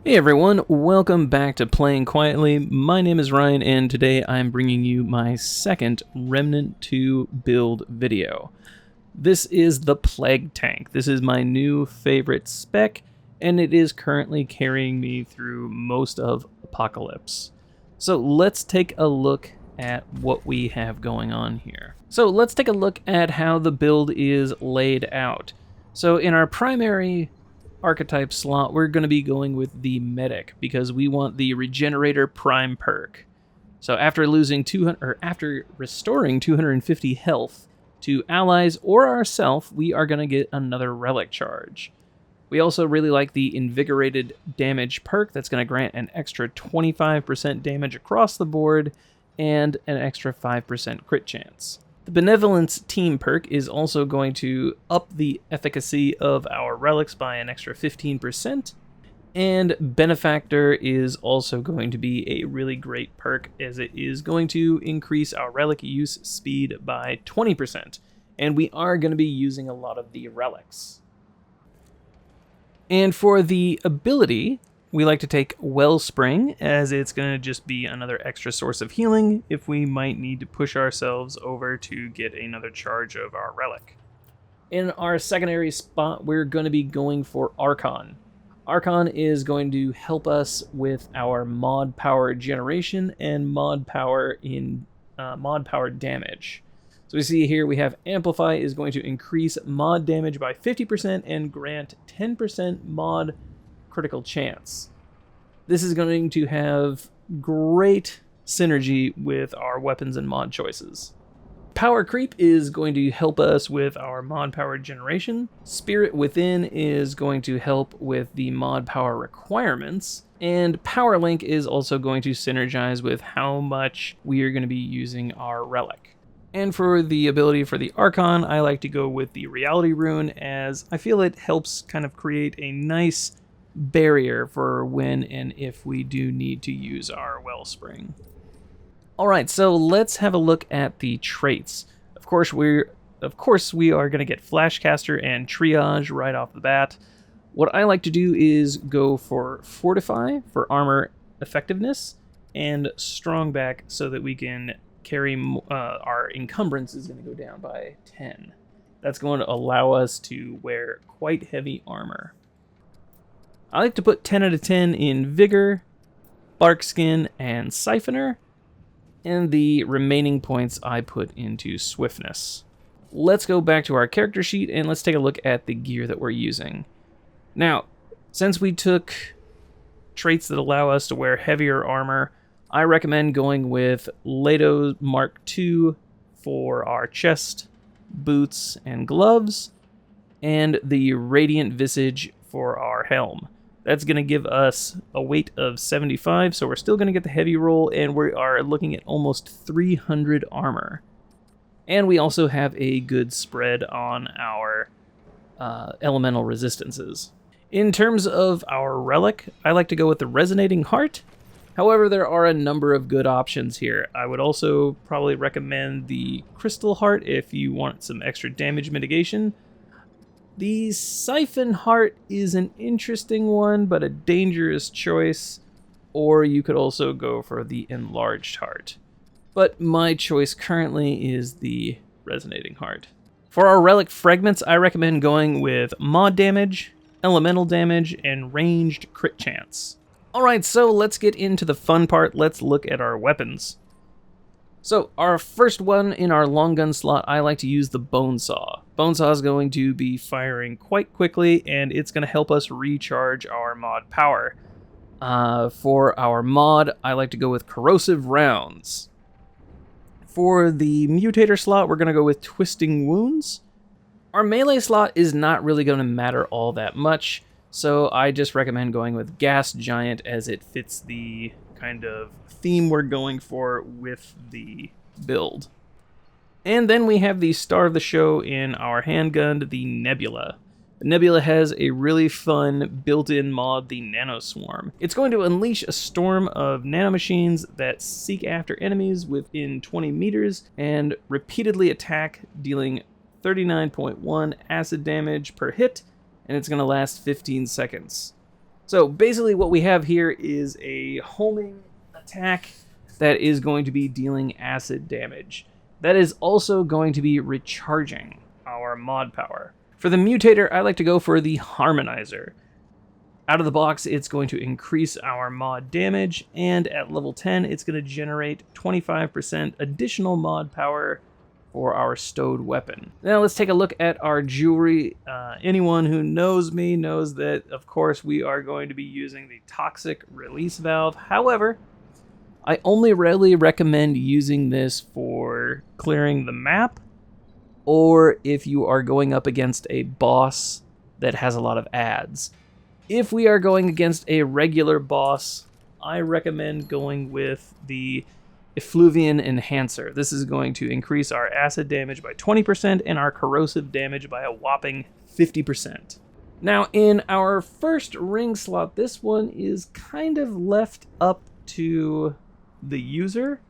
Hey everyone, welcome back to Playing Quietly. My name is Ryan, and today I'm bringing you my second Remnant 2 build video. This is the Plague Tank. This is my new favorite spec, and it is currently carrying me through most of Apocalypse. So let's take a look at what we have going on here. So let's take a look at how the build is laid out. So in our primary archetype slot, we're going to be going with the medic because we want the regenerator prime perk. So after restoring 250 health to allies or ourselves, we are going to get another relic charge. We also really like the invigorated damage perk that's going to grant an extra 25% damage across the board and an extra 5% crit chance. The Benevolence Team perk is also going to up the efficacy of our relics by an extra 15%, and Benefactor is also going to be a really great perk as it is going to increase our relic use speed by 20%, and we are going to be using a lot of the relics. And for the ability, we like to take Wellspring, as it's going to just be another extra source of healing if we might need to push ourselves over to get another charge of our relic. In our secondary spot, we're going to be going for Archon. Archon is going to help us with our mod power generation and mod power damage. So we see here we have Amplify is going to increase mod damage by 50% and grant 10% mod critical chance. This is going to have great synergy with our weapons and mod choices. Power Creep is going to help us with our mod power generation. Spirit Within is going to help with the mod power requirements. And Power Link is also going to synergize with how much we are going to be using our relic. And for the ability for the Archon, I like to go with the Reality Rune, as I feel it helps kind of create a nice barrier for when and if we do need to use our Wellspring. Alright, so let's have a look at the traits. Of course we are going to get Flashcaster and Triage right off the bat. What I like to do is go for Fortify for armor effectiveness and Strongback so that we can carry our encumbrance is going to go down by 10. That's going to allow us to wear quite heavy armor. I like to put 10 out of 10 in Vigor, Barkskin, and Siphoner, and the remaining points I put into Swiftness. Let's go back to our character sheet and let's take a look at the gear that we're using. Now, since we took traits that allow us to wear heavier armor, I recommend going with Leto Mark II for our chest, boots, and gloves, and the Radiant Visage for our helm. That's going to give us a weight of 75, so we're still going to get the heavy roll, and we are looking at almost 300 armor. And we also have a good spread on our elemental resistances. In terms of our relic, I like to go with the Resonating Heart. However, there are a number of good options here. I would also probably recommend the Crystal Heart if you want some extra damage mitigation. The Siphon Heart is an interesting one, but a dangerous choice, or you could also go for the Enlarged Heart. But my choice currently is the Resonating Heart. For our Relic Fragments, I recommend going with Mod Damage, Elemental Damage, and Ranged Crit Chance. Alright, so let's get into the fun part. Let's look at our weapons. So our first one in our long gun slot, I like to use the Bonesaw. Bonesaw is going to be firing quite quickly, and it's going to help us recharge our mod power. For our mod, I like to go with Corrosive Rounds. For the Mutator slot, we're going to go with Twisting Wounds. Our melee slot is not really going to matter all that much, so I just recommend going with Gas Giant as it fits the kind of theme we're going for with the build. And then we have the star of the show in our handgun, the Nebula. The Nebula has a really fun built-in mod, the Nanoswarm. It's going to unleash a storm of nanomachines that seek after enemies within 20 meters and repeatedly attack, dealing 39.1 acid damage per hit, and it's going to last 15 seconds. So basically what we have here is a homing attack that is going to be dealing acid damage. That is also going to be recharging our mod power. For the mutator, I like to go for the harmonizer. Out of the box, it's going to increase our mod damage, and at level 10, it's going to generate 25% additional mod power for our stowed weapon. Now let's take a look at our jewelry. Anyone who knows me knows that, of course, we are going to be using the toxic release valve. However, I only really recommend using this for clearing the map, or if you are going up against a boss that has a lot of ads. If we are going against a regular boss, I recommend going with the Effluvian Enhancer. This is going to increase our acid damage by 20% and our corrosive damage by a whopping 50%. Now, in our first ring slot, this one is kind of left up to the user,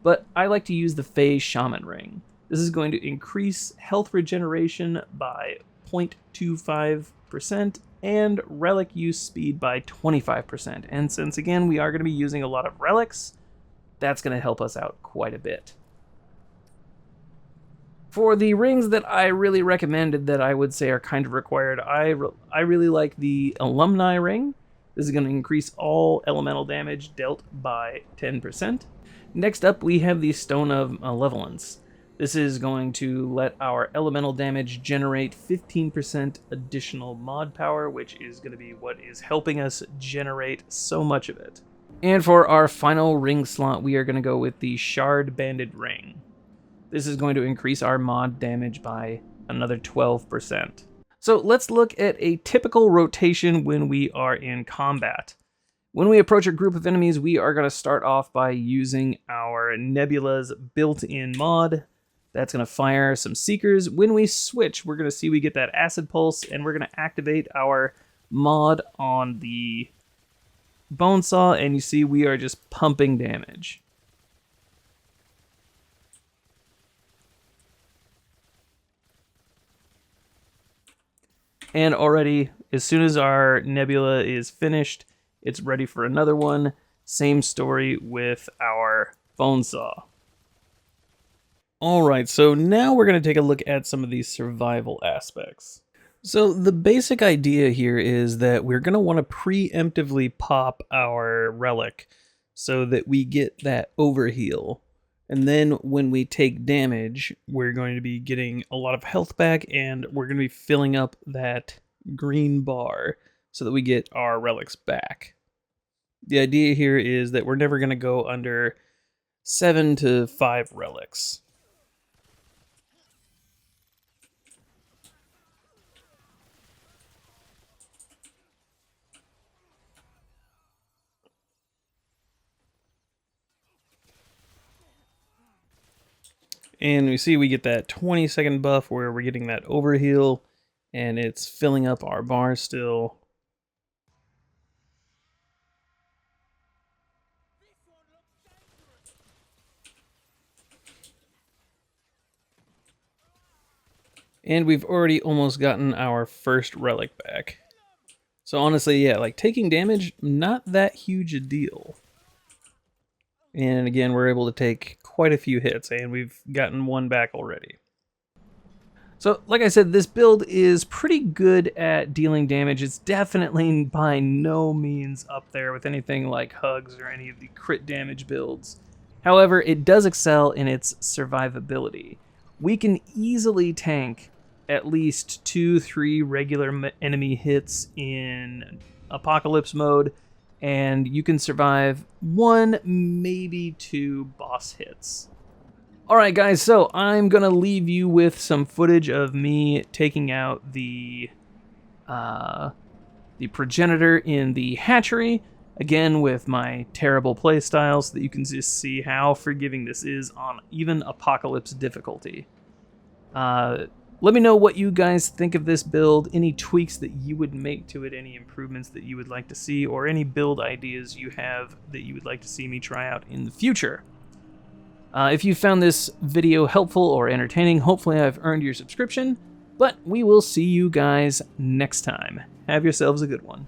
but I like to use the Phase Shaman ring. This is going to increase health regeneration by 0.25% and relic use speed by 25%. And since, again, we are going to be using a lot of relics, that's going to help us out quite a bit. For the rings that I really recommended that I would say are kind of required, I really like the Alumni ring. This is going to increase all elemental damage dealt by 10%. Next up, we have the Stone of Malevolence. This is going to let our elemental damage generate 15% additional mod power, which is going to be what is helping us generate so much of it. And for our final ring slot, we are going to go with the Shard Banded Ring. This is going to increase our mod damage by another 12%. So let's look at a typical rotation when we are in combat. When we approach a group of enemies, we are going to start off by using our Nebula's built-in mod. That's going to fire some Seekers. When we switch, we're going to see we get that Acid Pulse, and we're going to activate our mod on the Bone Saw, and you see we are just pumping damage. And already, as soon as our Nebula is finished, it's ready for another one. Same story with our Bone Saw. Alright, so now we're going to take a look at some of these survival aspects. So the basic idea here is that we're going to want to preemptively pop our relic so that we get that overheal. And then when we take damage, we're going to be getting a lot of health back, and we're going to be filling up that green bar so that we get our relics back. The idea here is that we're never going to go under 7 to 5 relics. And we see we get that 20-second buff where we're getting that overheal, and it's filling up our bar still. And we've already almost gotten our first relic back. So honestly, yeah, like taking damage, not that huge a deal. And again, we're able to take quite a few hits, and we've gotten one back already. So, like I said, this build is pretty good at dealing damage. It's definitely by no means up there with anything like Hugs or any of the crit damage builds. However, it does excel in its survivability. We can easily tank at least 2-3 regular enemy hits in Apocalypse mode, and you can survive 1, maybe 2 boss hits. Alright guys, so I'm going to leave you with some footage of me taking out the progenitor in the hatchery, again with my terrible playstyle, so that you can just see how forgiving this is on even Apocalypse difficulty. Let me know what you guys think of this build, any tweaks that you would make to it, any improvements that you would like to see, or any build ideas you have that you would like to see me try out in the future. If you found this video helpful or entertaining, hopefully I've earned your subscription, but we will see you guys next time. Have yourselves a good one.